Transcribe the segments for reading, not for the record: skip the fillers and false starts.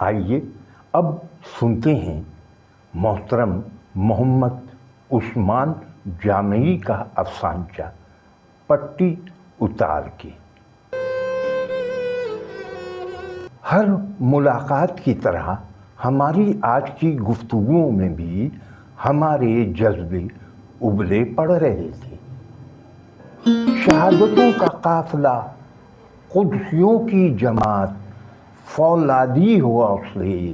آئیے اب سنتے ہیں محترم محمد عثمان جامعی کا افسانچہ پٹی اتار کے۔ ہر ملاقات کی طرح ہماری آج کی گفتگو میں بھی ہمارے جذبے ابلے پڑ رہے تھے۔ شہادتوں کا قافلہ، قدسیوں کی جماعت، فولادی حوصلے،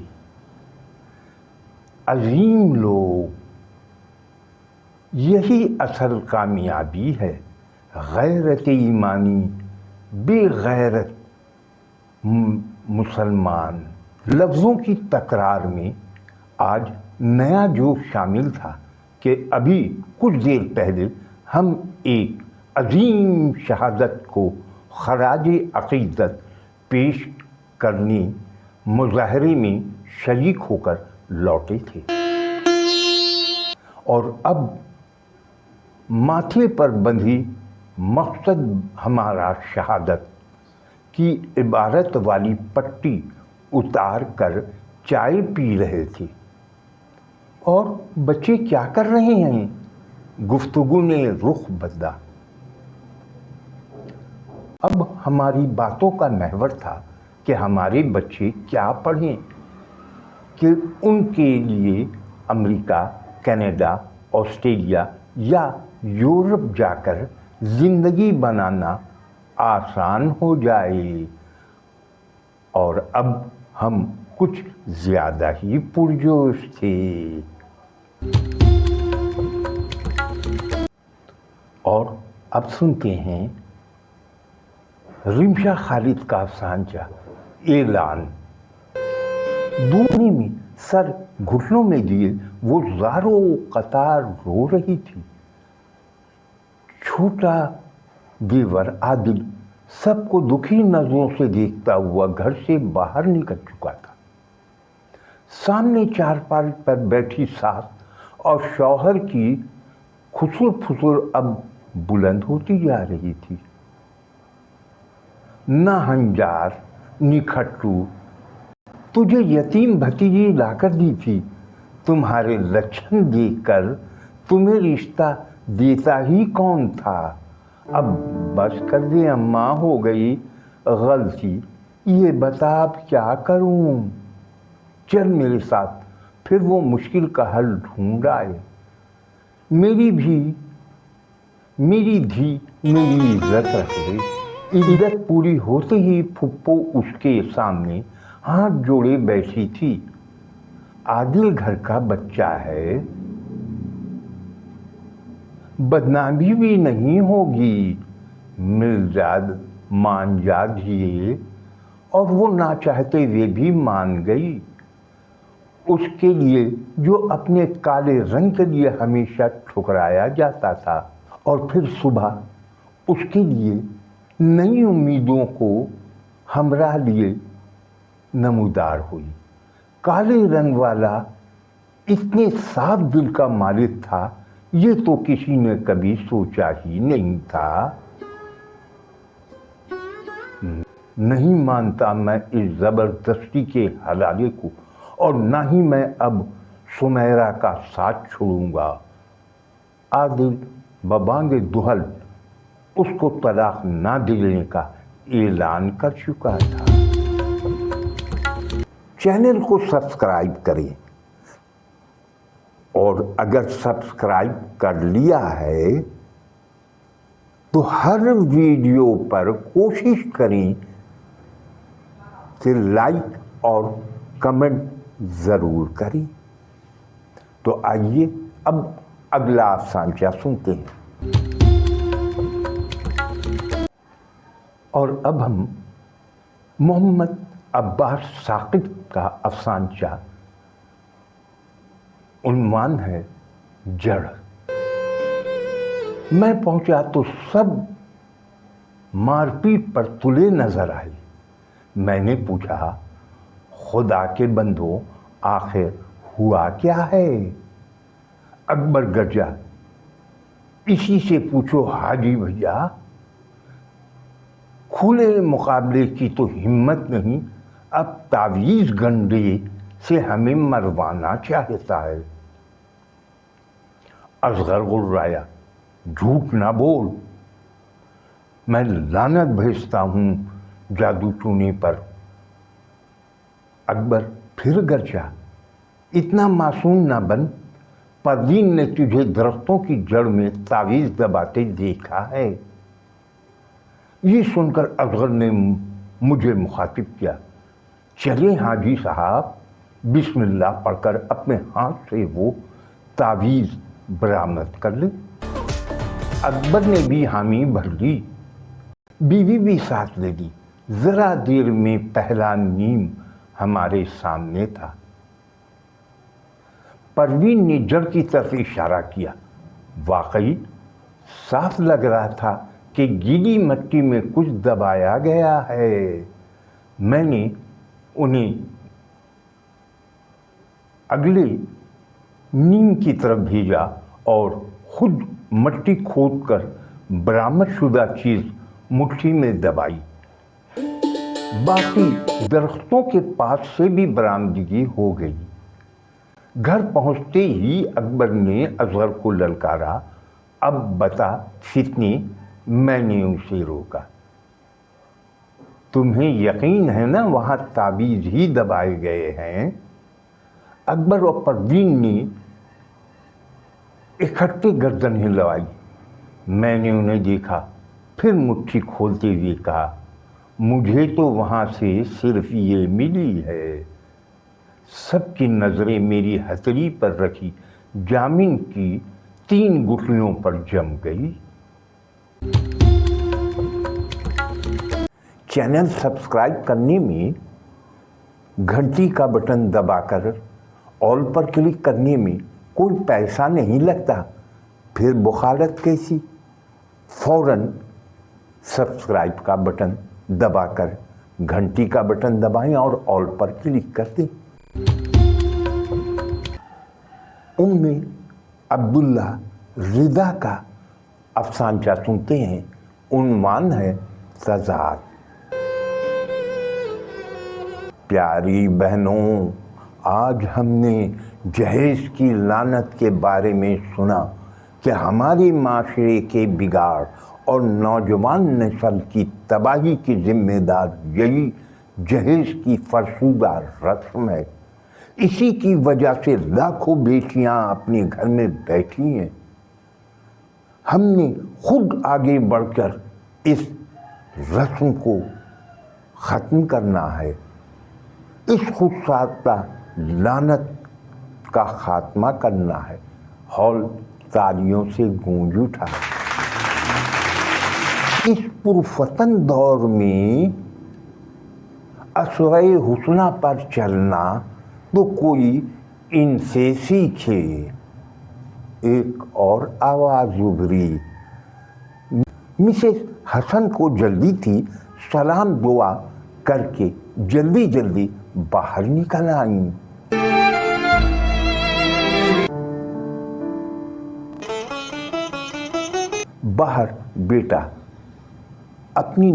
عظیم لوگ، یہی اصل کامیابی ہے۔ غیرت ایمانی، بے غیرت مسلمان، لفظوں کی تکرار میں آج نیا جوش شامل تھا کہ ابھی کچھ دیر پہلے ہم ایک عظیم شہادت کو خراج عقیدت پیش کرنے مظاہرے میں شریک ہو کر لوٹے تھے، اور اب ماتھے پر بندھی مقصد ہمارا شہادت کی عبارت والی پٹی اتار کر چائے پی رہے تھے۔ اور بچے کیا کر رہے ہیں؟ گفتگو نے رخ بدلا۔ اب ہماری باتوں کا محور تھا کہ ہمارے بچے کیا پڑھیں، کہ ان کے لیے امریکہ، کینیڈا، آسٹریلیا یا یورپ جا کر زندگی بنانا آسان ہو جائے۔ اور اب ہم کچھ زیادہ ہی پرجوش تھے۔ اور اب سنتے ہیں رمشا خالد کا افسانچہ اعلان۔ دورے میں سر گھٹنوں میں لیے وہ زاروں قطار رو رہی تھی۔ چھوٹا دیور عادل سب کو دکھی نظروں سے دیکھتا ہوا گھر سے باہر نکل چکا تھا۔ سامنے چارپائی پر بیٹھی ساس اور شوہر کی خسر پھسر اب بلند ہوتی جا رہی تھی۔ نہ ہنجار نکھٹو، تجھے یتیم بھتیجی لا کر دی تھی، تمہارے لچھن دیکھ کر تمہیں رشتہ دیتا ہی کون تھا؟ اب بس کر دے اماں، ہو گئی غلطی، یہ بتا اب کیا کروں؟ چل میرے ساتھ، پھر وہ مشکل کا حل ڈھونڈ آئے۔ میری دھی میری عزت رکھے۔ عزت پوری ہوتے ہی پھپھو اس کے سامنے ہاتھ جوڑے بیٹھی تھی۔ عادل گھر کا بچہ ہے، بدنامی بھی نہیں ہوگی۔ مل جاد مان جا دھیے، اور وہ نہ چاہتے ہوئے بھی مان گئی۔ اس کے لیے جو اپنے کالے رنگ کے لیے ہمیشہ ٹھکرایا جاتا تھا، اور پھر صبح اس کے لیے نئی امیدوں کو ہمراہ لیے نمودار ہوئی۔ کالے رنگ والا اتنے صاف دل کا مالک تھا، یہ تو کسی نے کبھی سوچا ہی نہیں تھا۔ نہیں مانتا میں اس زبردستی کے حلالے کو، اور نہ ہی میں اب سمیرا کا ساتھ چھوڑوں گا۔ عادل ببانگ دہل اس کو طلاق نہ دینے کا اعلان کر چکا تھا۔ چینل کو سبسکرائب کریں، اور اگر سبسکرائب کر لیا ہے تو ہر ویڈیو پر کوشش کریں کہ لائک اور کمنٹ ضرور کریں۔ تو آئیے اب اگلا افسانچہ سنتے ہیں۔ اور اب ہم محمد عباس ثاقب کا افسانچہ، عنوان ہے جڑ۔ میں پہنچا تو سب مار پیٹ پر تلے نظر آئے۔ میں نے پوچھا، خدا کے بندو آخر ہوا کیا ہے؟ اکبر گرجا، اسی سے پوچھو حاجی بھیا، کھلے مقابلے کی تو ہمت نہیں، اب تعویذ گنڈے سے ہمیں مروانا چاہتا ہے۔ اصغر غرایا، جھوٹ نہ بول، میں لعنت بھیجتا ہوں جادو ٹونے پر۔ اکبر پھر گرجا، اتنا معصوم نہ بن، پروین نے تجھے درختوں کی جڑ میں تعویذ دباتے دیکھا ہے۔ یہ سن کر اصغر نے مجھے مخاطب کیا، چلے حاجی صاحب، بسم اللہ پڑھ کر اپنے ہاتھ سے وہ تعویذ برآمد کر لے۔ اکبر نے بھی حامی بھر لی، بیوی بھی ساتھ لے لی۔ ذرا دیر میں پہلا نیم ہمارے سامنے تھا۔ پروین نے جڑ کی طرف اشارہ کیا، واقعی صاف لگ رہا تھا کہ گیلی مٹی میں کچھ دبایا گیا ہے۔ میں نے انہیں اگلے نیم کی طرف بھیجا اور خود مٹی کھود کر برآمد شدہ چیز مٹھی میں دبائی۔ باقی درختوں کے پاس سے بھی برآمدگی ہو گئی۔ گھر پہنچتے ہی اکبر نے اصغر کو للکارا، اب بتا فتنی۔ میں نے اسے روکا، تمہیں یقین ہے نا وہاں تعویذ ہی دبائے گئے ہیں؟ اکبر اور پروین نے اکٹھے گردن ہلائی۔ میں نے انہیں دیکھا، پھر مٹھی کھولتے ہوئے کہا، مجھے تو وہاں سے صرف یہ ملی ہے۔ سب کی نظریں میری ہتھیلی پر رکھی جامن کی 3 گٹھلیوں پر جم گئی۔ چینل سبسکرائب کرنے میں، گھنٹی کا بٹن دبا کر آل پر کلک کرنے میں کوئی پیسہ نہیں لگتا، پھر بخالت کیسی؟ فوراً سبسکرائب کا بٹن دبا کر گھنٹی کا بٹن دبائیں اور آل پر کلک کر دیں۔ ام عبداللہ رضا کا افسانچہ سنتے ہیں، عنوان ہے تضاد۔ پیاری بہنوں، آج ہم نے جہیز کی لعنت کے بارے میں سنا کہ ہمارے معاشرے کے بگاڑ اور نوجوان نسل کی تباہی کی ذمہ دار یہی جہیز کی فرسودہ رسم ہے۔ اسی کی وجہ سے لاکھوں بیٹیاں اپنے گھر میں بیٹھی ہیں۔ ہم نے خود آگے بڑھ کر اس رسم کو ختم کرنا ہے، اس خودساختہ لعنت کا خاتمہ کرنا ہے۔ ہال تالیوں سے گونج اٹھا۔ اس پرفتن دور میں اسوۂ حسنہ پر چلنا تو کوئی ان سے سیکھے۔ ایک اور آواز ابھری۔ مسز حسن کو جلدی تھی، سلام دعا کر کے جلدی جلدی باہر نکل آئیں۔ باہر بیٹا اپنی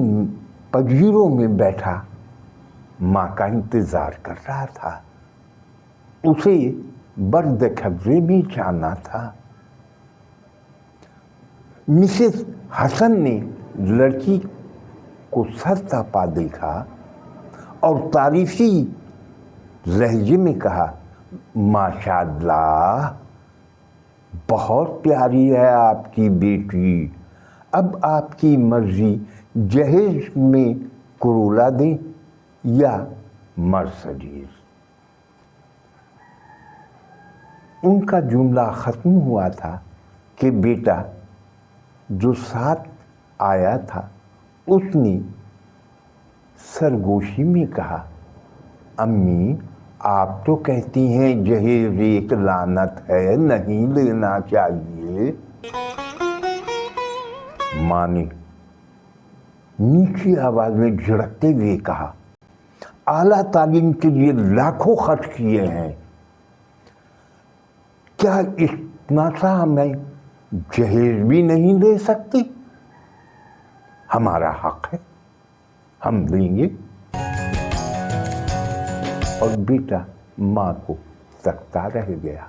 پجیروں میں بیٹھا ماں کا انتظار کر رہا تھا۔ اسے برد خبریں بھی جانا تھا۔ مسز حسن نے لڑکی کو سر تپا دیکھا اور تعریفی لہجے میں کہا، ماشاء اللہ، بہت پیاری ہے آپ کی بیٹی۔ اب آپ کی مرضی، جہیز میں کرولا دیں یا مرسڈیز۔ ان کا جملہ ختم ہوا تھا کہ بیٹا جو ساتھ آیا تھا اس نے سرگوشی میں کہا، امی آپ تو کہتی ہیں جہیز ایک لعنت ہے، نہیں لینا چاہیے۔ ماں نے نیچی آواز میں جھڑکتے ہوئے کہا، اعلیٰ تعلیم کے لیے لاکھوں خرچ کیے ہیں، کیا اتنا سا میں جہیز بھی نہیں لے سکتی؟ ہمارا حق ہے، ہم دیں گے۔ اور بیٹا ماں کو تکتا رہ گیا۔